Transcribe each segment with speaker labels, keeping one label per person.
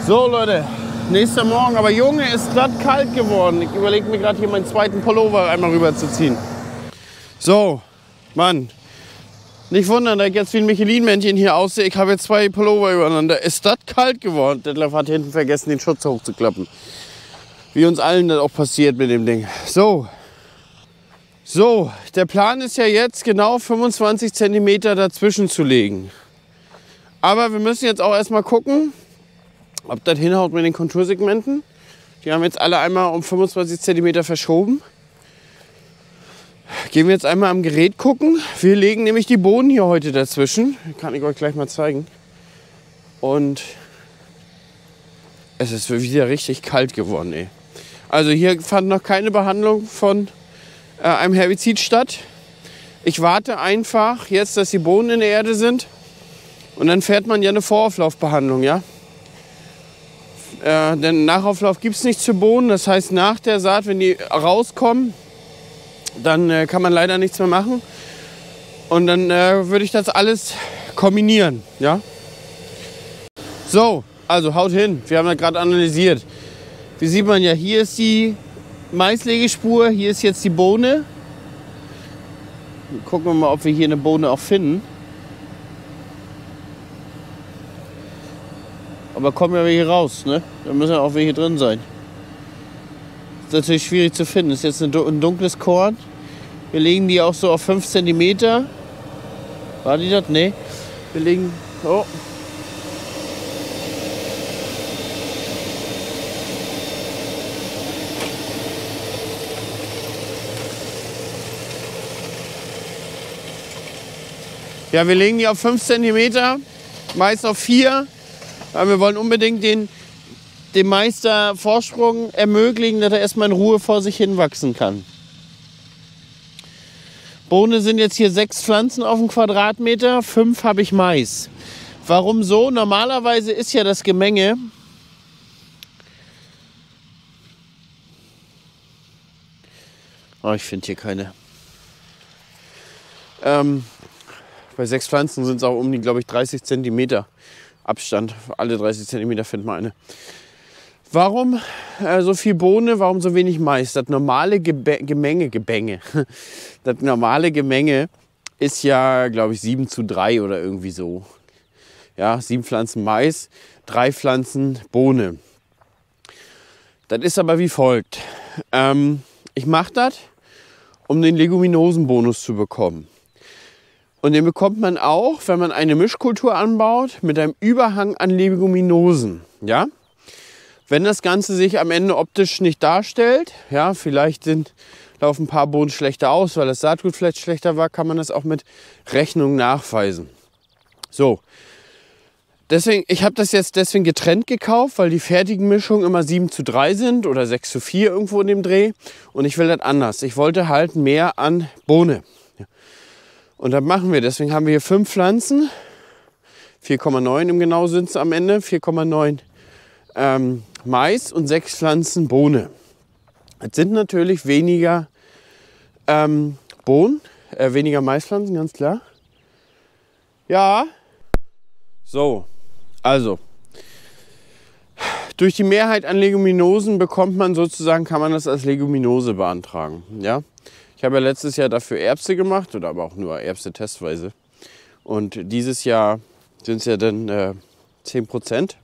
Speaker 1: So Leute, nächster Morgen, aber Junge, ist das kalt geworden. Ich überlege mir gerade hier meinen zweiten Pullover einmal rüberzuziehen. So, Mann, nicht wundern, dass ich jetzt wie ein Michelin-Männchen hier aussehe. Ich habe jetzt zwei Pullover übereinander. Ist das kalt geworden? Detlef hat hinten vergessen, den Schutz hochzuklappen. Wie uns allen das auch passiert mit dem Ding. So, der Plan ist ja jetzt genau 25 cm dazwischen zu legen. Aber wir müssen jetzt auch erstmal gucken, ob das hinhaut mit den Kontursegmenten. Die haben jetzt alle einmal um 25 cm verschoben. Gehen wir jetzt einmal am Gerät gucken. Wir legen nämlich die Bohnen hier heute dazwischen. Kann ich euch gleich mal zeigen. Und es ist wieder richtig kalt geworden, ey. Also hier fand noch keine Behandlung von einem Herbizid statt. Ich warte einfach jetzt, dass die Bohnen in der Erde sind. Und dann fährt man ja eine Vorauflaufbehandlung, ja. Denn Nachauflauf gibt es nicht zu Bohnen. Das heißt, nach der Saat, wenn die rauskommen, dann kann man leider nichts mehr machen. Und dann würde ich das alles kombinieren. Ja? So, also haut hin. Wir haben das gerade analysiert. Wie sieht man ja, hier ist die Maislegespur, hier ist jetzt die Bohne. Gucken wir mal, ob wir hier eine Bohne auch finden. Aber kommen ja welche raus, ne? Da müssen ja auch welche drin sein. Ist natürlich schwierig zu finden. Ist jetzt ein dunkles Korn. Wir legen die auch so auf 5 cm. War die das? Nee. Wir legen. Oh. Ja, wir legen die auf 5 cm. Meist auf 4. Weil wir wollen unbedingt dem Meister Vorsprung ermöglichen, dass er erstmal in Ruhe vor sich hin wachsen kann. Bohne sind jetzt hier 6 Pflanzen auf dem Quadratmeter, 5 habe ich Mais. Warum so? Normalerweise ist ja das Gemenge ich finde hier keine. Bei 6 Pflanzen sind es auch um die, glaube ich, 30 cm. Abstand, alle 30 cm findet man eine. Warum so viel Bohne, warum so wenig Mais? Das normale Gemenge ist ja, glaube ich, 7:3 oder irgendwie so. Ja, 7 Pflanzen Mais, 3 Pflanzen Bohne. Das ist aber wie folgt. Ich mache das, um den Leguminosenbonus zu bekommen. Und den bekommt man auch, wenn man eine Mischkultur anbaut mit einem Überhang an Leguminosen. Ja? Wenn das Ganze sich am Ende optisch nicht darstellt, ja, vielleicht laufen ein paar Bohnen schlechter aus, weil das Saatgut vielleicht schlechter war, kann man das auch mit Rechnung nachweisen. So, deswegen, ich habe das jetzt deswegen getrennt gekauft, weil die fertigen Mischungen immer 7:3 sind oder 6:4 irgendwo in dem Dreh. Und ich will das anders. Ich wollte halt mehr an Bohne. Und das machen wir. Deswegen haben wir hier 5 Pflanzen. 4,9 im Genau sind es am Ende. 4,9 Mais und 6 Pflanzen Bohne. Es sind natürlich weniger weniger Maispflanzen, ganz klar. Ja. So, also. Durch die Mehrheit an Leguminosen bekommt man sozusagen, kann man das als Leguminose beantragen. Ja? Ich habe ja letztes Jahr dafür Erbse gemacht, oder aber auch nur Erbse testweise. Und dieses Jahr sind es ja dann 10%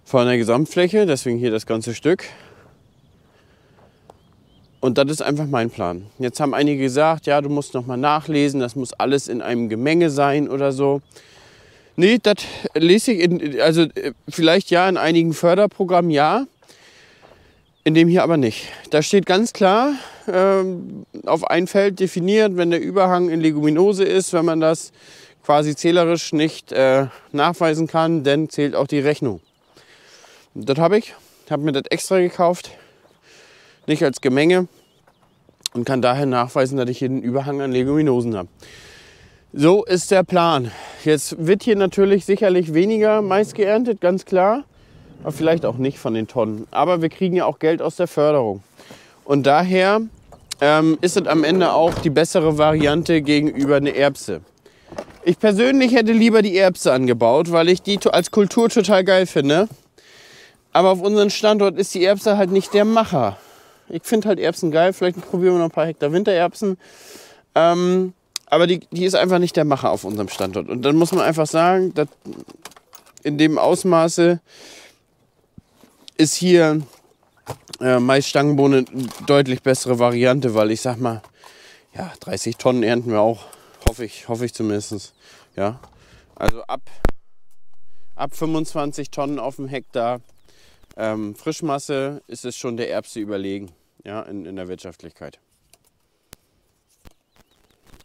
Speaker 1: von der Gesamtfläche, deswegen hier das ganze Stück. Und das ist einfach mein Plan. Jetzt haben einige gesagt, ja, du musst noch mal nachlesen, das muss alles in einem Gemenge sein oder so. Nee, das lese ich, vielleicht ja in einigen Förderprogrammen, ja. In dem hier aber nicht. Da steht ganz klar auf ein Feld definiert, wenn der Überhang in Leguminose ist, wenn man das quasi zählerisch nicht nachweisen kann, dann zählt auch die Rechnung. Das habe ich. Ich habe mir das extra gekauft, nicht als Gemenge, und kann daher nachweisen, dass ich hier einen Überhang an Leguminosen habe. So ist der Plan. Jetzt wird hier natürlich sicherlich weniger Mais geerntet, ganz klar. Aber vielleicht auch nicht von den Tonnen. Aber wir kriegen ja auch Geld aus der Förderung. Und daher ist es am Ende auch die bessere Variante gegenüber einer Erbse. Ich persönlich hätte lieber die Erbse angebaut, weil ich die als Kultur total geil finde. Aber auf unserem Standort ist die Erbse halt nicht der Macher. Ich finde halt Erbsen geil, vielleicht probieren wir noch ein paar Hektar Wintererbsen. Aber die ist einfach nicht der Macher auf unserem Standort. Und dann muss man einfach sagen, dass in dem Ausmaße ist hier Mais-Stangenbohne eine deutlich bessere Variante, weil ich sag mal, ja, 30 Tonnen ernten wir auch, hoffe ich zumindest. Ja, also ab 25 Tonnen auf dem Hektar Frischmasse ist es schon der Erbse überlegen, ja, in der Wirtschaftlichkeit.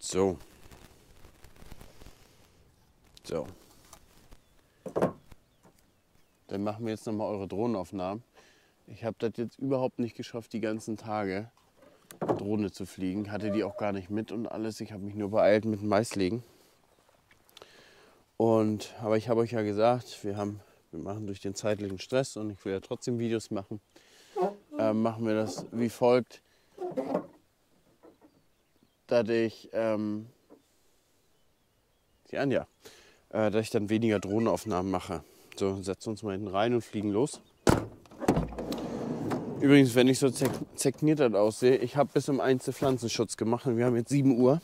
Speaker 1: So. Dann machen wir jetzt nochmal eure Drohnenaufnahmen. Ich habe das jetzt überhaupt nicht geschafft, die ganzen Tage Drohne zu fliegen. Hatte die auch gar nicht mit und alles. Ich habe mich nur beeilt mit dem Maislegen. Aber ich habe euch ja gesagt, wir machen durch den zeitlichen Stress und ich will ja trotzdem Videos machen. Machen wir das wie folgt, dass ich dass ich dann weniger Drohnenaufnahmen mache. So, setzen uns mal hinten rein und fliegen los. Übrigens, wenn ich so zerknittert aussehe, ich habe bis um 1 Pflanzenschutz gemacht und wir haben jetzt 7 Uhr.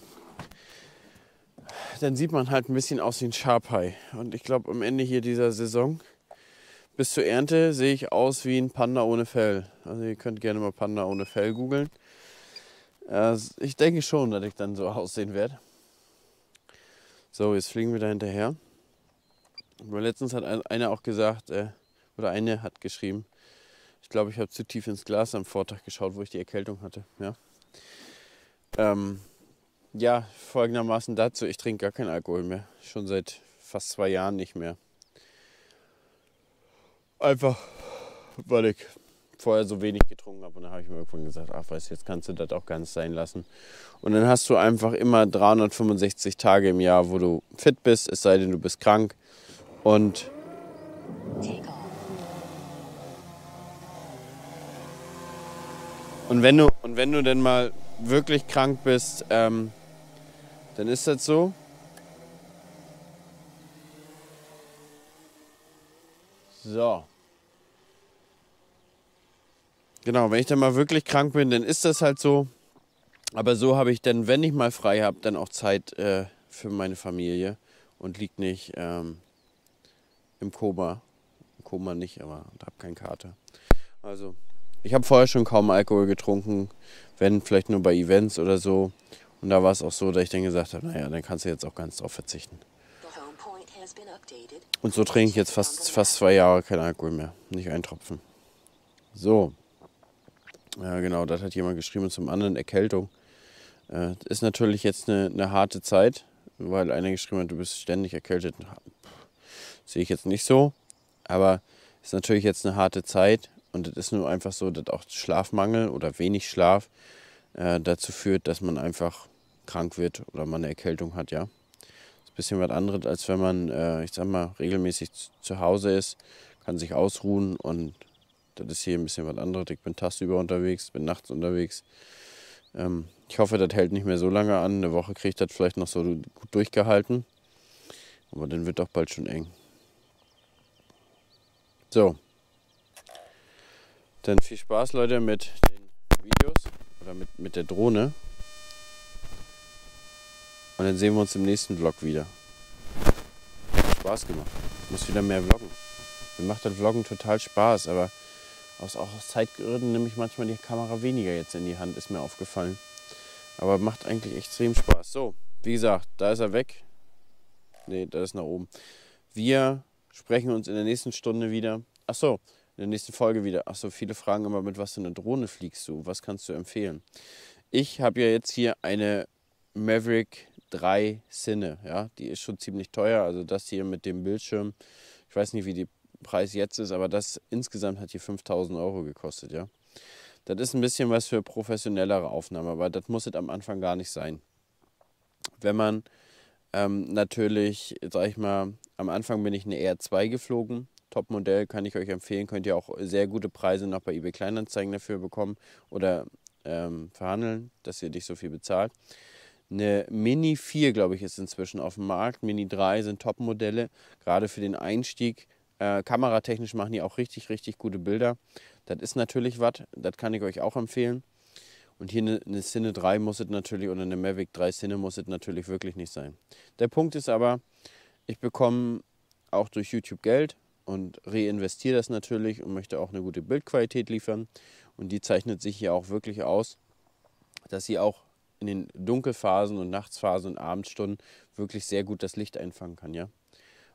Speaker 1: Dann sieht man halt ein bisschen aus wie ein Sharpei. Und ich glaube, am Ende hier dieser Saison, bis zur Ernte, sehe ich aus wie ein Panda ohne Fell. Also ihr könnt gerne mal Panda ohne Fell googeln. Ich denke schon, dass ich dann so aussehen werde. So, jetzt fliegen wir da hinterher. Aber letztens hat einer auch gesagt, oder eine hat geschrieben, ich glaube, ich habe zu tief ins Glas am Vortag geschaut, wo ich die Erkältung hatte. Ja, folgendermaßen dazu, ich trinke gar keinen Alkohol mehr. Schon seit fast 2 Jahren nicht mehr. Einfach, weil ich vorher so wenig getrunken habe. Und dann habe ich mir irgendwann gesagt, ach weißt du, jetzt kannst du das auch ganz sein lassen. Und dann hast du einfach immer 365 Tage im Jahr, wo du fit bist, es sei denn, du bist krank. Und wenn du denn mal wirklich krank bist, dann ist das so. So. Genau, wenn ich dann mal wirklich krank bin, dann ist das halt so. Aber so habe ich dann, wenn ich mal frei habe, dann auch Zeit für meine Familie und liege nicht im Koma. Im Koma nicht, aber habe keinen Kater. Also, ich habe vorher schon kaum Alkohol getrunken, wenn vielleicht nur bei Events oder so. Und da war es auch so, dass ich dann gesagt habe, naja, dann kannst du jetzt auch ganz drauf verzichten. Und so trinke ich jetzt fast 2 Jahre kein Alkohol mehr. Nicht einen Tropfen. So. Ja, genau, das hat jemand geschrieben. Und zum anderen Erkältung. Ist natürlich jetzt eine harte Zeit, weil einer geschrieben hat, du bist ständig erkältet. Sehe ich jetzt nicht so. Aber ist natürlich jetzt eine harte Zeit. Und es ist nur einfach so, dass auch Schlafmangel oder wenig Schlaf dazu führt, dass man einfach krank wird oder man eine Erkältung hat, ja. Das ist ein bisschen was anderes, als wenn man, ich sag mal, regelmäßig zu Hause ist, kann sich ausruhen und das ist hier ein bisschen was anderes. Ich bin tagsüber unterwegs, bin nachts unterwegs. Ich hoffe, das hält nicht mehr so lange an. Eine Woche kriege ich das vielleicht noch so gut durchgehalten. Aber dann wird doch bald schon eng. So. Dann viel Spaß, Leute, mit den Videos oder mit der Drohne. Und dann sehen wir uns im nächsten Vlog wieder. Hat Spaß gemacht. Ich muss wieder mehr vloggen. Mir macht das Vloggen total Spaß, aber auch aus Zeitgründen nehme ich manchmal die Kamera weniger jetzt in die Hand, ist mir aufgefallen. Aber macht eigentlich extrem Spaß. So, wie gesagt, da ist er weg. Ne, da ist nach oben. Wir sprechen uns in der nächsten Stunde wieder. Achso, in der nächsten Folge wieder. Achso, viele fragen immer, mit was für eine Drohne fliegst du? Was kannst du empfehlen? Ich habe ja jetzt hier eine Mavic 3 Cine. Ja? Die ist schon ziemlich teuer. Also das hier mit dem Bildschirm. Ich weiß nicht, wie die Preis jetzt ist, aber das insgesamt hat hier 5.000 € gekostet. Ja? Das ist ein bisschen was für professionellere Aufnahmen, aber das muss es am Anfang gar nicht sein. Wenn man natürlich, sag ich mal, am Anfang bin ich eine R2 geflogen. Top-Modell kann ich euch empfehlen. Könnt ihr auch sehr gute Preise noch bei eBay Kleinanzeigen dafür bekommen oder verhandeln, dass ihr nicht so viel bezahlt. Eine Mini 4, glaube ich, ist inzwischen auf dem Markt. Mini 3 sind Top-Modelle, gerade für den Einstieg. Kameratechnisch machen die auch richtig, richtig gute Bilder. Das ist natürlich was, das kann ich euch auch empfehlen. Und hier eine Cine 3 muss es natürlich, oder eine Mavic 3 Cine muss es natürlich wirklich nicht sein. Der Punkt ist aber, ich bekomme auch durch YouTube Geld und reinvestiere das natürlich und möchte auch eine gute Bildqualität liefern. Und die zeichnet sich hier auch wirklich aus, dass sie auch in den Dunkelphasen und Nachtsphasen und Abendstunden wirklich sehr gut das Licht einfangen kann. Ja?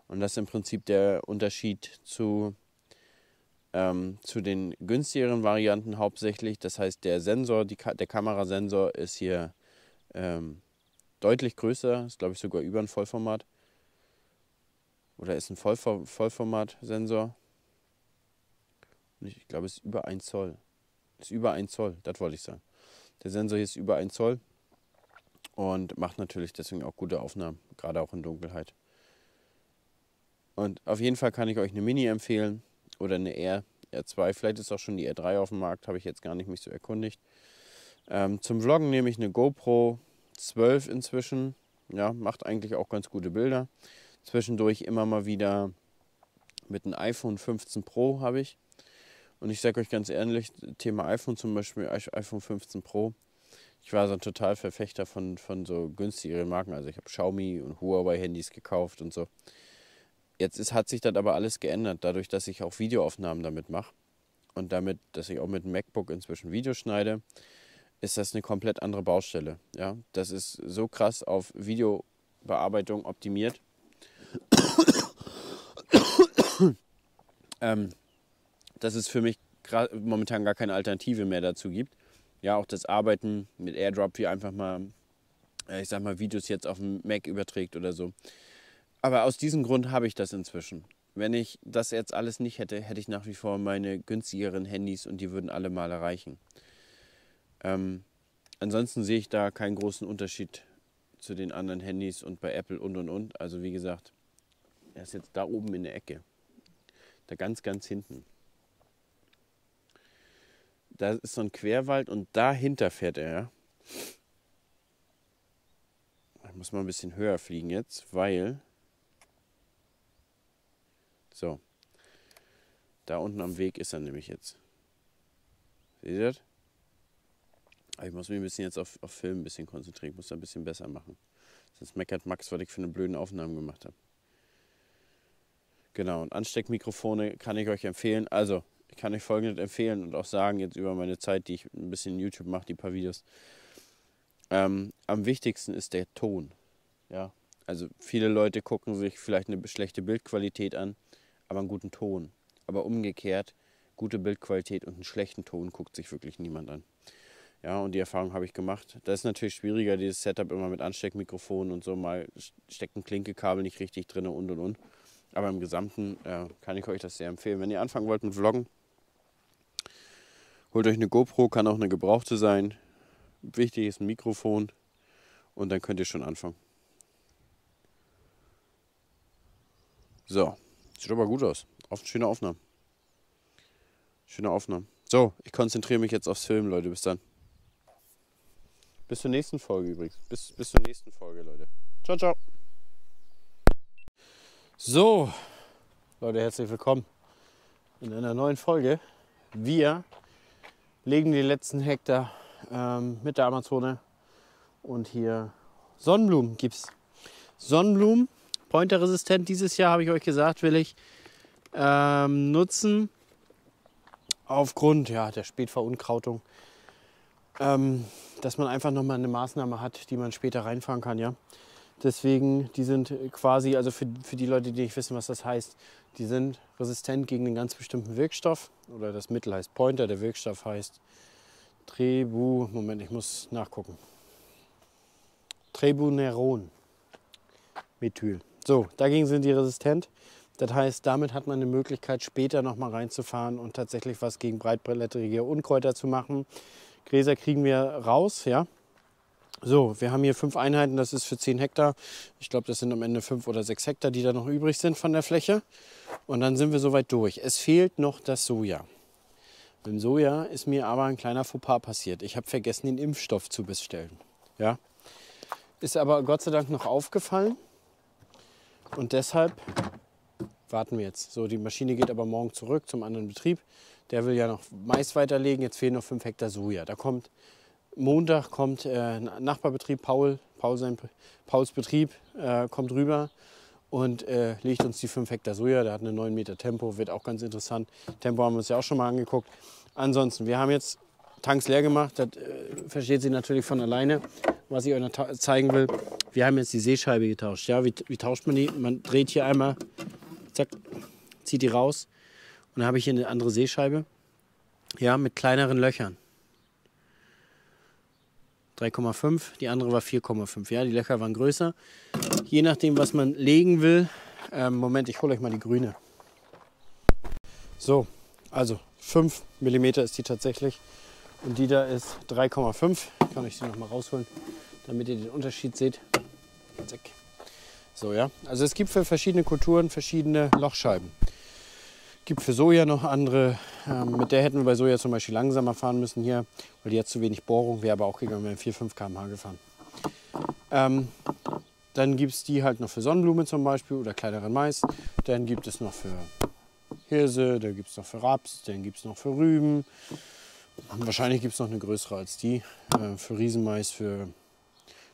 Speaker 1: Und das ist im Prinzip der Unterschied zu den günstigeren Varianten hauptsächlich. Das heißt, der Sensor, der Kamerasensor ist hier deutlich größer, ist glaube ich sogar über ein Vollformat. Oder ist ein Vollformat-Sensor. Ich glaube, es ist über 1 Zoll. Ist über 1 Zoll, das wollte ich sagen. Der Sensor hier ist über 1 Zoll und macht natürlich deswegen auch gute Aufnahmen, gerade auch in Dunkelheit. Und auf jeden Fall kann ich euch eine Mini empfehlen oder eine R2. Vielleicht ist auch schon die R3 auf dem Markt, habe ich jetzt gar nicht mich so erkundigt. Zum Vloggen nehme ich eine GoPro 12 inzwischen. Ja, macht eigentlich auch ganz gute Bilder. Zwischendurch immer mal wieder mit einem iPhone 15 Pro habe ich. Und ich sage euch ganz ehrlich, Thema iPhone zum Beispiel, iPhone 15 Pro. Ich war so ein total Verfechter von so günstigeren Marken. Also ich habe Xiaomi und Huawei Handys gekauft und so. Jetzt hat sich das aber alles geändert, dadurch, dass ich auch Videoaufnahmen damit mache. Und damit, dass ich auch mit dem MacBook inzwischen Videos schneide, ist das eine komplett andere Baustelle. Ja? Das ist so krass auf Videobearbeitung optimiert. Dass es für mich momentan gar keine Alternative mehr dazu gibt. Ja, auch das Arbeiten mit AirDrop, wie einfach mal, ich sag mal, Videos jetzt auf dem Mac überträgt oder so. Aber aus diesem Grund habe ich das inzwischen. Wenn ich das jetzt alles nicht hätte, hätte ich nach wie vor meine günstigeren Handys und die würden alle mal erreichen. Ansonsten sehe ich da keinen großen Unterschied zu den anderen Handys und bei Apple und. Also wie gesagt, er ist jetzt da oben in der Ecke. Da ganz, ganz hinten. Da ist so ein Querwald und dahinter fährt er. Ja? Ich muss mal ein bisschen höher fliegen jetzt, weil... So. Da unten am Weg ist er nämlich jetzt. Seht ihr das? Aber ich muss mich ein bisschen jetzt auf Film ein bisschen konzentrieren. Ich muss da ein bisschen besser machen. Sonst meckert Max, was ich für eine blöden Aufnahmen gemacht habe. Genau, und Ansteckmikrofone kann ich euch empfehlen. Also, ich kann euch Folgendes empfehlen und auch sagen, jetzt über meine Zeit, die ich ein bisschen YouTube mache, die paar Videos. Am wichtigsten ist der Ton. Ja? Also viele Leute gucken sich vielleicht eine schlechte Bildqualität an, aber einen guten Ton. Aber umgekehrt, gute Bildqualität und einen schlechten Ton guckt sich wirklich niemand an. Ja, und die Erfahrung habe ich gemacht. Das ist natürlich schwieriger, dieses Setup immer mit Ansteckmikrofonen und so. Mal steckt ein Klinkekabel nicht richtig drin und. Aber im Gesamten kann ich euch das sehr empfehlen. Wenn ihr anfangen wollt mit Vloggen, holt euch eine GoPro, kann auch eine gebrauchte sein. Wichtig ist ein Mikrofon und dann könnt ihr schon anfangen. So, sieht aber gut aus. Schöne Aufnahmen. Schöne Aufnahmen. So, ich konzentriere mich jetzt aufs Filmen, Leute. Bis dann. Bis zur nächsten Folge übrigens. Bis zur nächsten Folge, Leute. Ciao, ciao. So, Leute, herzlich willkommen in einer neuen Folge. Wir legen die letzten Hektar mit der Amazone und hier Sonnenblumen gibt's. Sonnenblumen, pointerresistent dieses Jahr, habe ich euch gesagt, will ich nutzen aufgrund der Spätverunkrautung, dass man einfach nochmal eine Maßnahme hat, die man später reinfahren kann, ja. Deswegen, die sind quasi, also für die Leute, die nicht wissen, was das heißt, die sind resistent gegen einen ganz bestimmten Wirkstoff. Oder das Mittel heißt Pointer, der Wirkstoff heißt Moment, ich muss nachgucken. Trebuneron. Methyl. So, dagegen sind die resistent. Das heißt, damit hat man eine Möglichkeit, später nochmal reinzufahren und tatsächlich was gegen breitblättrige Unkräuter zu machen. Gräser kriegen wir raus, ja. So, wir haben hier 5 Einheiten, das ist für 10 Hektar. Ich glaube, das sind am Ende 5 oder 6 Hektar, die da noch übrig sind von der Fläche. Und dann sind wir soweit durch. Es fehlt noch das Soja. Beim Soja ist mir aber ein kleiner Fauxpas passiert. Ich habe vergessen, den Impfstoff zu bestellen. Ja? Ist aber Gott sei Dank noch aufgefallen. Und deshalb warten wir jetzt. So, die Maschine geht aber morgen zurück zum anderen Betrieb. Der will ja noch Mais weiterlegen. Jetzt fehlen noch 5 Hektar Soja. Da kommt Montag ein Nachbarbetrieb, Pauls Betrieb, kommt rüber und legt uns die 5 Hektar Soja. Der hat eine 9 Meter Tempo, wird auch ganz interessant. Tempo haben wir uns ja auch schon mal angeguckt. Ansonsten, wir haben jetzt Tanks leer gemacht. Das versteht sie natürlich von alleine, was ich euch noch zeigen will. Wir haben jetzt die Seescheibe getauscht. Ja, wie tauscht man die? Man dreht hier einmal, zack, zieht die raus. Und dann habe ich hier eine andere Seescheibe, ja, mit kleineren Löchern. 3,5, die andere war 4,5. Ja, die Löcher waren größer. Je nachdem, was man legen will. Moment, ich hole euch mal die grüne. So, also 5 mm ist die tatsächlich. Und die da ist 3,5. Ich kann euch die noch mal rausholen, damit ihr den Unterschied seht. Zack. So, ja. Also es gibt für verschiedene Kulturen verschiedene Lochscheiben. Gibt für Soja noch andere. Mit der hätten wir bei Soja zum Beispiel langsamer fahren müssen hier, weil die hat zu wenig Bohrung. Wäre aber auch gegangen, wir wären 4-5 km/h gefahren. Dann gibt es die halt noch für Sonnenblume zum Beispiel oder kleineren Mais. Dann gibt es noch für Hirse, dann gibt es noch für Raps, dann gibt es noch für Rüben. Wahrscheinlich gibt es noch eine größere als die. Für Riesenmais, für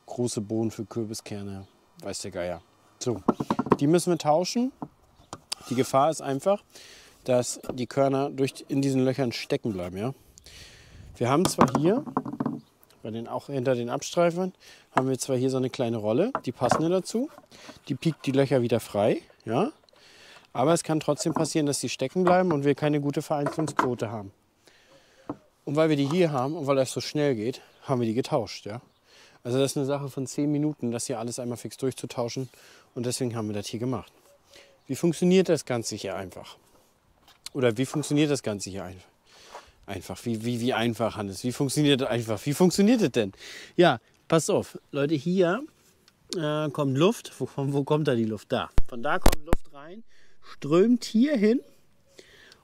Speaker 1: große Bohnen, für Kürbiskerne, weiß der Geier. So, die müssen wir tauschen. Die Gefahr ist einfach, dass die Körner in diesen Löchern stecken bleiben. Ja? Wir haben zwar hier, auch hinter den Abstreifern, haben wir zwar hier so eine kleine Rolle, die passende dazu. Die piekt die Löcher wieder frei. Ja? Aber es kann trotzdem passieren, dass sie stecken bleiben und wir keine gute Vereinzelungsquote haben. Und weil wir die hier haben und weil das so schnell geht, haben wir die getauscht. Ja? Also das ist eine Sache von 10 Minuten, das hier alles einmal fix durchzutauschen. Und deswegen haben wir das hier gemacht. Wie funktioniert das Ganze hier einfach? Oder wie funktioniert das Ganze hier einfach? Wie einfach, Hannes? Wie funktioniert das einfach? Wie funktioniert das denn? Ja, pass auf, Leute, hier kommt Luft. Wo kommt da die Luft? Da. Von da kommt Luft rein, strömt hier hin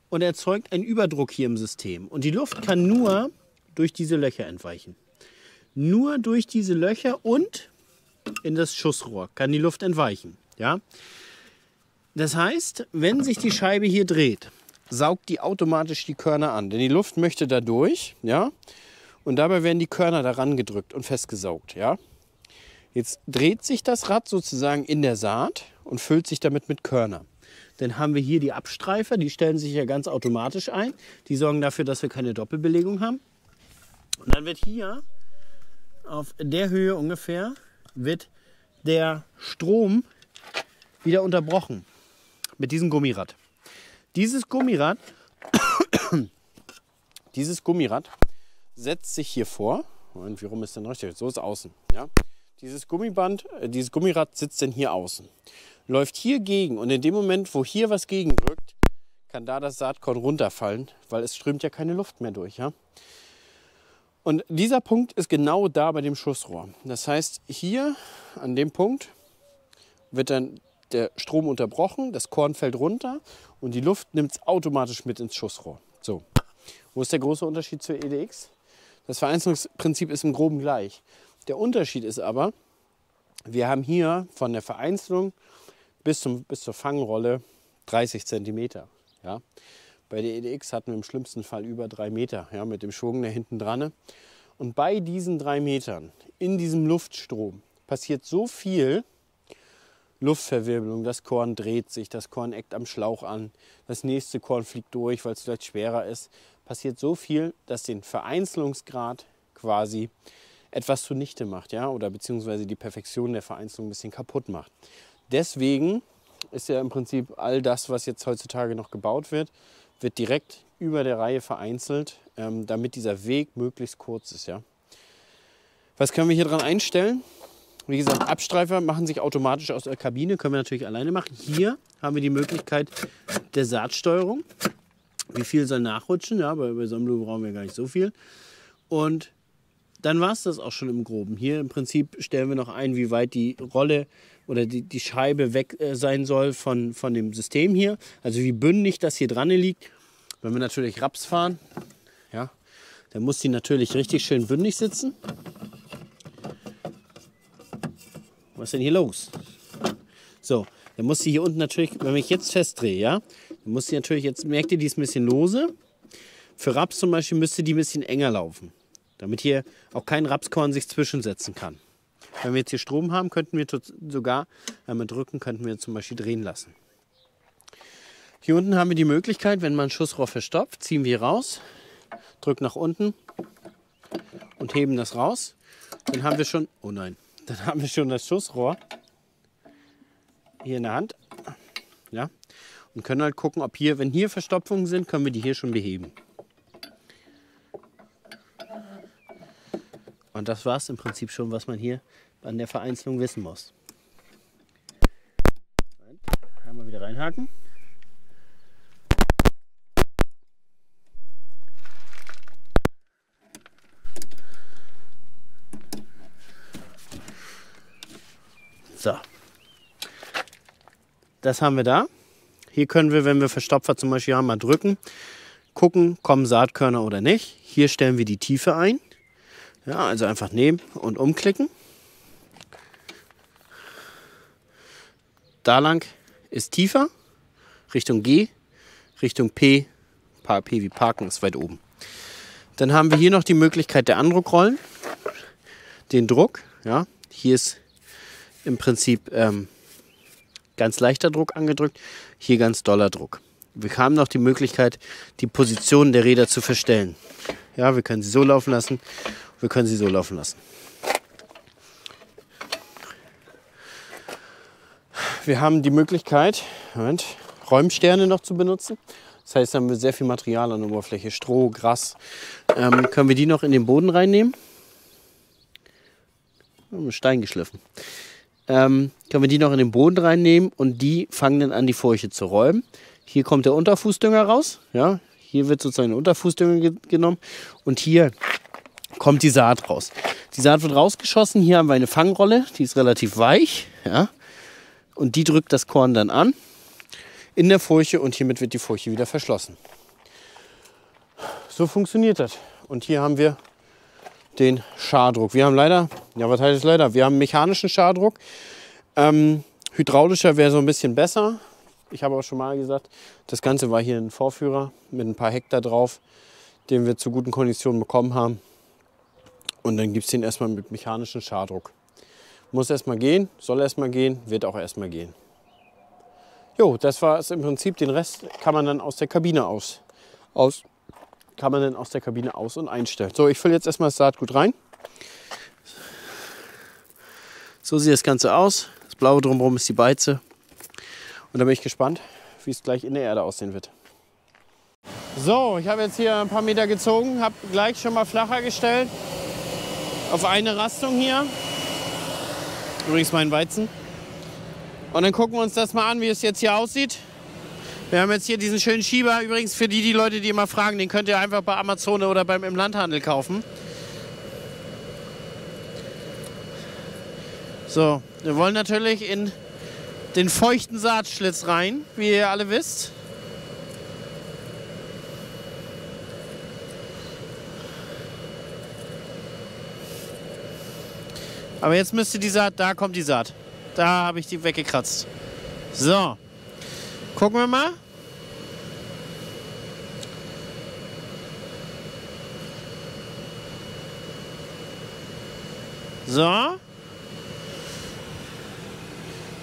Speaker 1: und erzeugt einen Überdruck hier im System. Und die Luft kann nur durch diese Löcher entweichen. Nur durch diese Löcher und in das Schussrohr kann die Luft entweichen. Ja? Das heißt, wenn sich die Scheibe hier dreht, saugt die automatisch die Körner an. Denn die Luft möchte da durch, ja? Und dabei werden die Körner daran gedrückt und festgesaugt. Ja? Jetzt dreht sich das Rad sozusagen in der Saat und füllt sich damit mit Körnern. Dann haben wir hier die Abstreifer, die stellen sich ja ganz automatisch ein. Die sorgen dafür, dass wir keine Doppelbelegung haben. Und dann wird hier auf der Höhe ungefähr wird der Strom wieder unterbrochen. Mit diesem Gummirad. Dieses Gummirad setzt sich hier vor. Moment, wie rum ist denn richtig? So ist außen. Ja? Dieses Gummirad sitzt dann hier außen. Läuft hier gegen und in dem Moment, wo hier was gegendrückt, kann da das Saatkorn runterfallen, weil es strömt ja keine Luft mehr durch. Ja? Und dieser Punkt ist genau da bei dem Schussrohr. Das heißt, hier an dem Punkt wird dann der Strom unterbrochen, das Korn fällt runter und die Luft nimmt es automatisch mit ins Schussrohr. So. Wo ist der große Unterschied zur EDX? Das Vereinzelungsprinzip ist im Groben gleich. Der Unterschied ist aber, wir haben hier von der Vereinzelung bis zur Fangrolle 30 cm. Ja? Bei der EDX hatten wir im schlimmsten Fall über 3 Meter, ja, mit dem Schwung da hinten dran. Und bei diesen 3 Metern, in diesem Luftstrom, passiert so viel Luftverwirbelung, das Korn dreht sich, das Korn eckt am Schlauch an, das nächste Korn fliegt durch, weil es vielleicht schwerer ist. Passiert so viel, dass den Vereinzelungsgrad quasi etwas zunichte macht, ja, oder beziehungsweise die Perfektion der Vereinzelung ein bisschen kaputt macht. Deswegen ist ja im Prinzip all das, was jetzt heutzutage noch gebaut wird, wird direkt über der Reihe vereinzelt, damit dieser Weg möglichst kurz ist. Ja. Was können wir hier dran einstellen? Wie gesagt, Abstreifer machen sich automatisch aus der Kabine, können wir natürlich alleine machen. Hier haben wir die Möglichkeit der Saatsteuerung. Wie viel soll nachrutschen? Ja, bei Sonnenblume brauchen wir gar nicht so viel. Und dann war es das auch schon im Groben. Hier im Prinzip stellen wir noch ein, wie weit die Rolle oder die Scheibe weg sein soll von dem System hier. Also wie bündig das hier dran liegt. Wenn wir natürlich Raps fahren, ja, dann muss die natürlich richtig schön bündig sitzen. Was ist denn hier los? So, dann muss sie hier unten natürlich, wenn ich jetzt festdrehe, ja, dann muss sie natürlich, jetzt merkt ihr, die ist ein bisschen lose. Für Raps zum Beispiel müsste die ein bisschen enger laufen, damit hier auch kein Rapskorn sich zwischensetzen kann. Wenn wir jetzt hier Strom haben, könnten wir sogar einmal drücken, könnten wir zum Beispiel drehen lassen. Hier unten haben wir die Möglichkeit, wenn man ein Schussrohr verstopft, ziehen wir raus, drücken nach unten und heben das raus. Dann haben wir schon, oh nein, dann haben wir schon das Schussrohr hier in der Hand, ja, und können halt gucken, ob hier, wenn hier Verstopfungen sind, können wir die hier schon beheben. Und das war es im Prinzip schon, was man hier an der Vereinzelung wissen muss. Einmal wieder reinhaken. So. Das haben wir da. Hier können wir, wenn wir Verstopfer zum Beispiel haben, mal drücken, gucken, kommen Saatkörner oder nicht. Hier stellen wir die Tiefe ein. Ja, also einfach nehmen und umklicken. Da lang ist tiefer, Richtung G, Richtung P, P wie Parken ist weit oben. Dann haben wir hier noch die Möglichkeit der Andruckrollen, den Druck. Ja, hier ist im Prinzip ganz leichter Druck angedrückt, hier ganz doller Druck. Wir haben noch die Möglichkeit, die Position der Räder zu verstellen. Ja, wir können sie so laufen lassen, wir können sie so laufen lassen. Wir haben die Möglichkeit, Räumsterne noch zu benutzen. Das heißt, da haben wir sehr viel Material an der Oberfläche, Stroh, Gras. Können wir die noch in den Boden reinnehmen? Stein geschliffen. Können wir die noch in den Boden reinnehmen und die fangen dann an, die Furche zu räumen. Hier kommt der Unterfußdünger raus. Ja, hier wird sozusagen der Unterfußdünger genommen und hier kommt die Saat raus. Die Saat wird rausgeschossen. Hier haben wir eine Fangrolle, die ist relativ weich. Ja, und die drückt das Korn dann an in der Furche und hiermit wird die Furche wieder verschlossen. So funktioniert das. Und hier haben wir den Schardruck. Wir haben leider, ja was heißt es leider, wir haben mechanischen Schardruck. Hydraulischer wäre so ein bisschen besser. Ich habe auch schon mal gesagt, das Ganze war hier ein Vorführer mit ein paar Hektar drauf, den wir zu guten Konditionen bekommen haben. Und dann gibt es den erstmal mit mechanischem Schardruck. Muss erstmal gehen, soll erstmal gehen, wird auch erstmal gehen. Jo, das war es im Prinzip. Den Rest kann man dann aus der Kabine aus und einstellen. So, ich fülle jetzt erstmal das Saatgut rein. So sieht das Ganze aus. Das Blaue drumherum ist die Beize. Und da bin ich gespannt, wie es gleich in der Erde aussehen wird. So, ich habe jetzt hier ein paar Meter gezogen, habe gleich schon mal flacher gestellt. Auf eine Rastung hier. Übrigens mein Weizen. Und dann gucken wir uns das mal an, wie es jetzt hier aussieht. Wir haben jetzt hier diesen schönen Schieber. Übrigens für die Leute, die immer fragen, den könnt ihr einfach bei Amazon oder im Landhandel kaufen. So, wir wollen natürlich in den feuchten Saatschlitz rein, wie ihr alle wisst. Aber jetzt müsste die Saat, da kommt die Saat. Da habe ich die weggekratzt. So, gucken wir mal. So.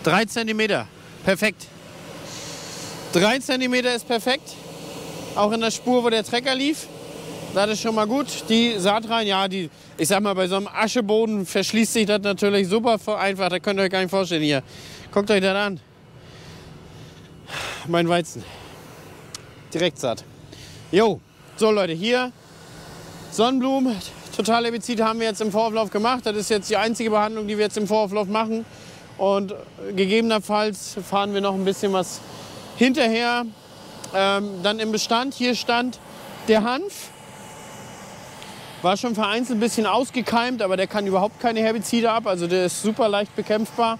Speaker 1: 3 cm. Perfekt. 3 cm ist perfekt. Auch in der Spur, wo der Trecker lief. Das ist schon mal gut. Die Saat rein, ja, ich sag mal, bei so einem Ascheboden verschließt sich das natürlich super einfach. Da könnt ihr euch gar nicht vorstellen hier. Guckt euch das an. Mein Weizen. Direktsaat. Jo, so Leute, hier Sonnenblumen. Totalherbizid haben wir jetzt im Vorauflauf gemacht. Das ist jetzt die einzige Behandlung, die wir jetzt im Vorauflauf machen. Und gegebenenfalls fahren wir noch ein bisschen was hinterher. Dann im Bestand, hier stand der Hanf. War schon vereinzelt ein bisschen ausgekeimt, aber der kann überhaupt keine Herbizide ab. Also der ist super leicht bekämpfbar.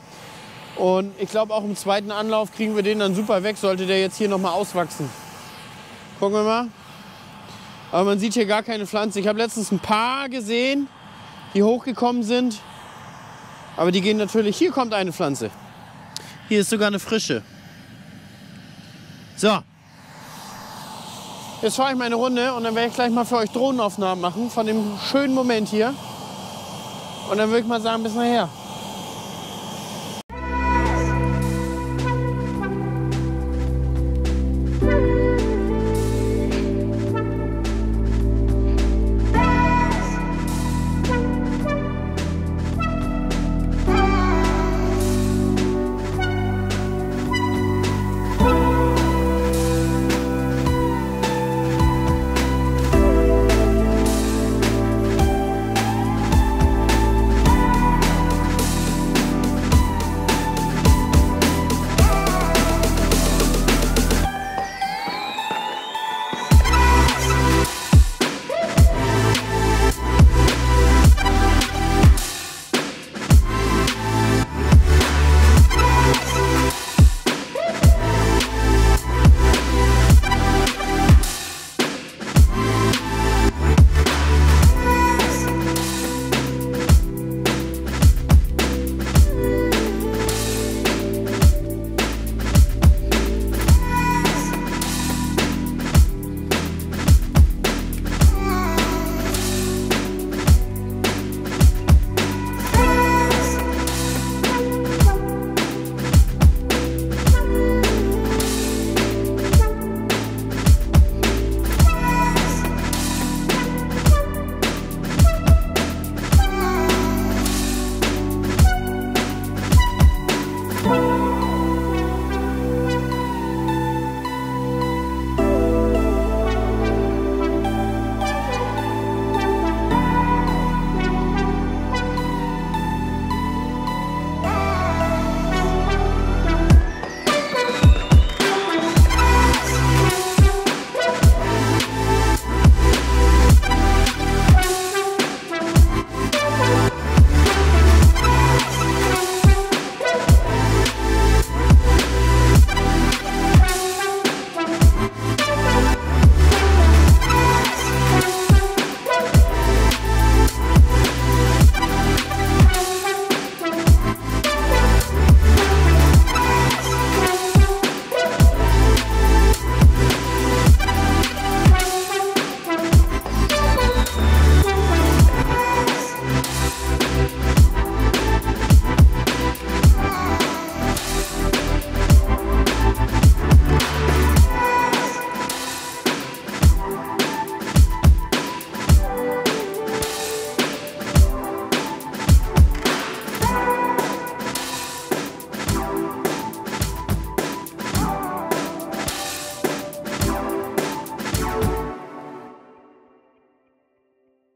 Speaker 1: Und ich glaube auch im zweiten Anlauf kriegen wir den dann super weg, sollte der jetzt hier noch mal auswachsen. Gucken wir mal. Aber man sieht hier gar keine Pflanze. Ich habe letztens ein paar gesehen, die hochgekommen sind. Aber die gehen natürlich, hier kommt eine Pflanze. Hier ist sogar eine frische. So. Jetzt fahre ich meine Runde und dann werde ich gleich mal für euch Drohnenaufnahmen machen von dem schönen Moment hier. Und dann würde ich mal sagen, bis nachher.